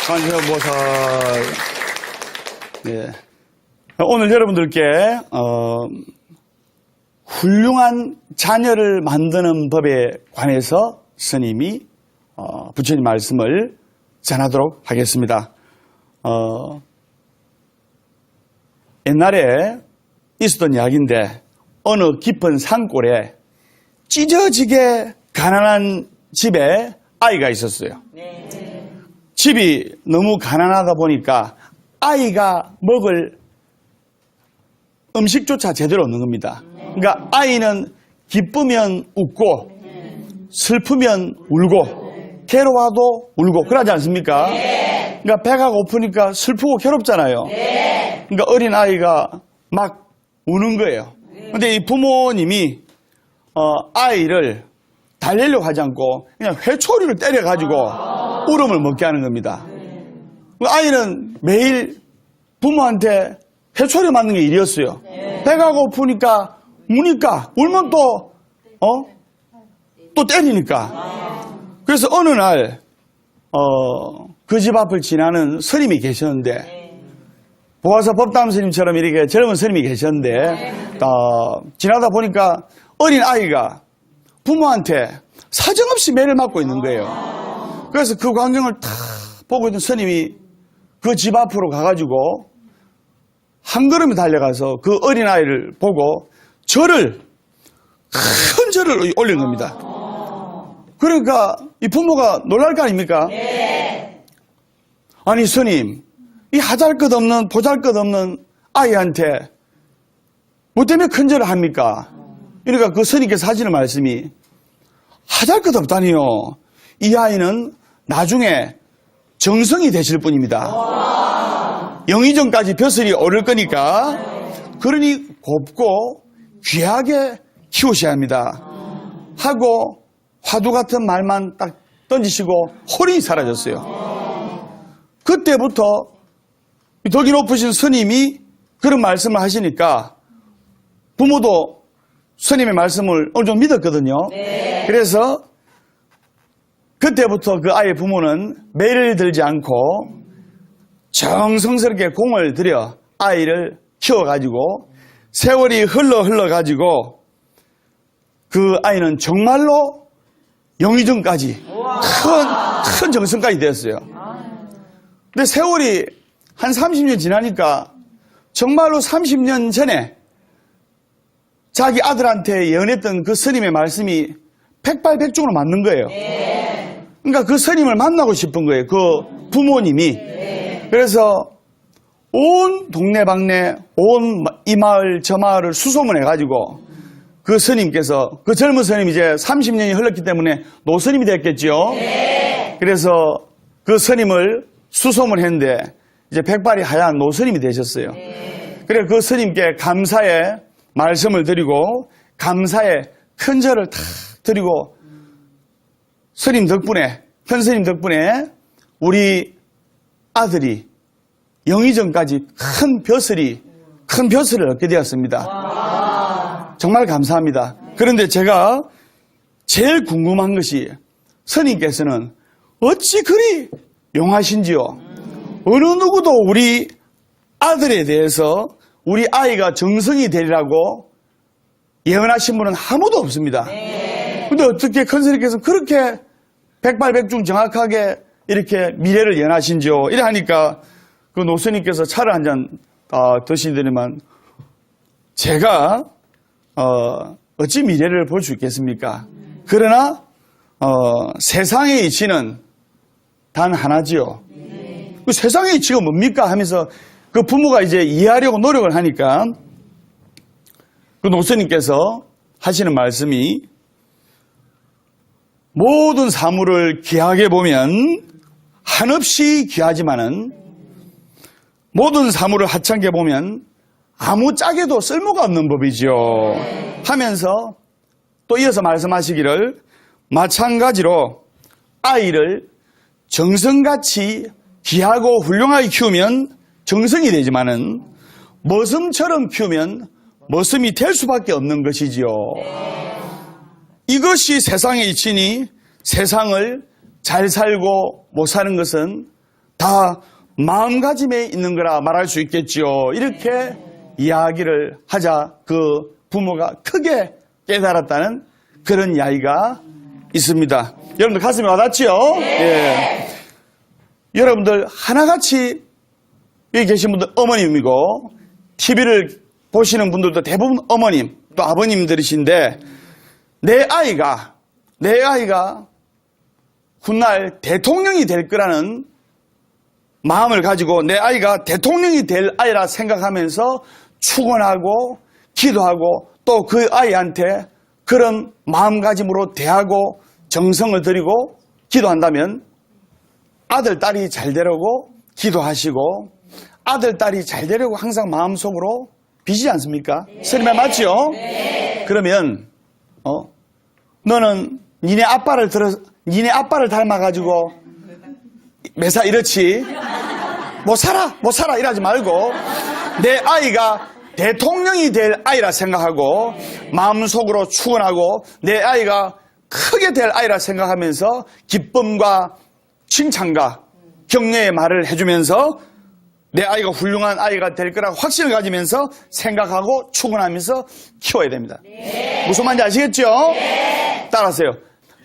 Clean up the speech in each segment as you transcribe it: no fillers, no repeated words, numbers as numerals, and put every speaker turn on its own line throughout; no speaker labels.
관세음보살. 예. 오늘 여러분들께 훌륭한 자녀를 만드는 법에 관해서 스님이 부처님 말씀을 전하도록 하겠습니다. 옛날에 있었던 이야기인데 어느 깊은 산골에 찢어지게 가난한 집에 아이가 있었어요. 집이 너무 가난하다 보니까 아이가 먹을 음식조차 제대로 없는 겁니다. 그러니까 아이는 기쁘면 웃고 슬프면 울고 괴로워도 울고 그러지 않습니까? 그러니까 배가 고프니까 슬프고 괴롭잖아요. 그러니까 어린 아이가 막 우는 거예요. 근데 이 부모님이 아이를 달래려고 하지 않고 그냥 회초리를 때려가지고 울음을 먹게 하는 겁니다. 아이는 매일 부모한테 회초리 맞는 게 일이었어요. 배가 고프니까 우니까 울면 또 때리니까. 그래서 어느 날 그 집 앞을 지나는 스님이 계셨는데 보아서 법담 스님처럼 이렇게 젊은 스님이 계셨는데 지나다 보니까 어린 아이가 부모한테 사정없이 매를 맞고 있는 거예요. 그래서 그 광경을 다 보고 있던 스님이 그 집 앞으로 가가지고 한 걸음에 달려가서 그 어린아이를 보고 큰 절을 올린 겁니다. 그러니까 이 부모가 놀랄 거 아닙니까? 아니 스님, 이 하잘것없는 보잘것없는 아이한테 뭐 때문에 큰 절을 합니까? 그러니까 그 스님께서 하시는 말씀이 하잘것없다니요. 이 아이는 나중에 정성이 되실 뿐입니다. 영의정까지 벼슬이 오를 거니까 그러니 곱고 귀하게 키우셔야 합니다. 하고 화두 같은 말만 딱 던지시고 홀이 사라졌어요. 그때부터 덕이 높으신 스님이 그런 말씀을 하시니까 부모도 스님의 말씀을 어느 정도 믿었거든요. 그래서 그때부터 그 아이의 부모는 매를 들지 않고 정성스럽게 공을 들여 아이를 키워가지고 세월이 흘러가지고 그 아이는 정말로 영의정까지 큰 정성까지 되었어요. 근데 세월이 한 30년 지나니까 정말로 30년 전에 자기 아들한테 예언했던 그 스님의 말씀이 백발백중으로 맞는 거예요. 그러니까 그 스님을 만나고 싶은 거예요. 그 부모님이. 그래서 온 동네방네, 온 이 마을 저 마을을 수소문해가지고 그 스님께서, 그 젊은 스님이 이제 30년이 흘렀기 때문에 노스님이 됐겠죠. 그래서 그 스님을 수소문했는데 이제 백발이 하얀 노스님이 되셨어요. 그래서 그 스님께 감사의 말씀을 드리고 감사의 큰 절을 탁 드리고 스님 덕분에, 현 스님 덕분에 우리 아들이 영의정까지 큰 벼슬을 얻게 되었습니다. 정말 감사합니다. 그런데 제가 제일 궁금한 것이 스님께서는 어찌 그리 용하신지요? 어느 누구도 우리 아들에 대해서 우리 아이가 정성이 되리라고 예언하신 분은 아무도 없습니다. 근데 어떻게 큰 스님께서 그렇게 백발백중 정확하게 이렇게 미래를 예언하신지요? 이래 하니까 그 노스님께서 차를 한 잔 드시더니만 제가 어찌 미래를 볼 수 있겠습니까? 그러나 세상의 이치는 단 하나지요. 그 세상의 이치가 뭡니까? 하면서 그 부모가 이제 이해하려고 노력을 하니까 그 노스님께서 하시는 말씀이 모든 사물을 귀하게 보면 한없이 귀하지만은 모든 사물을 하찮게 보면 아무짝에도 쓸모가 없는 법이지요. 하면서 또 이어서 말씀하시기를 마찬가지로 아이를 정성같이 귀하고 훌륭하게 키우면 정성이 되지만은 머슴처럼 키우면 머슴이 될 수밖에 없는 것이지요. 이것이 세상의 이치니 세상을 잘 살고 못 사는 것은 다 마음가짐에 있는 거라 말할 수 있겠지요. 이렇게 이야기를 하자 그 부모가 크게 깨달았다는 그런 이야기가 있습니다. 여러분들 가슴에 와닿지요? 예. 여러분들 하나같이 여기 계신 분들 어머님이고 TV를 보시는 분들도 대부분 어머님 또 아버님들이신데 내 아이가 훗날 대통령이 될 거라는 마음을 가지고 내 아이가 대통령이 될 아이라 생각하면서 축원하고 기도하고 또 그 아이한테 그런 마음가짐으로 대하고 정성을 들이고 기도한다면 아들, 딸이 잘 되려고 기도하시고 아들, 딸이 잘 되려고 항상 마음속으로 비시지 않습니까? 스님의 맞지요? 그러면 너는 니네 아빠를 닮아가지고 매사 이렇지 못 살아 이러지 말고 내 아이가 대통령이 될 아이라 생각하고 마음속으로 축원하고 내 아이가 크게 될 아이라 생각하면서 기쁨과 칭찬과 격려의 말을 해주면서 내 아이가 훌륭한 아이가 될 거라고 확신을 가지면서 생각하고 축원하면서 키워야 됩니다. 무슨 말인지 아시겠죠? 따라하세요.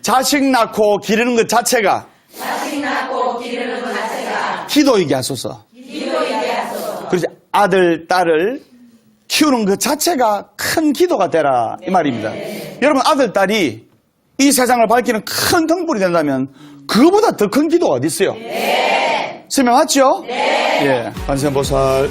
자식 낳고 기르는 것 자체가 기도이게 하소서. 그렇지. 아들, 딸을 키우는 것 자체가 큰 기도가 되라 이 말입니다. 여러분 아들, 딸이 이 세상을 밝히는 큰 등불이 된다면 그거보다 더 큰 기도가 어디 있어요? 설명 맞죠? 예, 관세음보살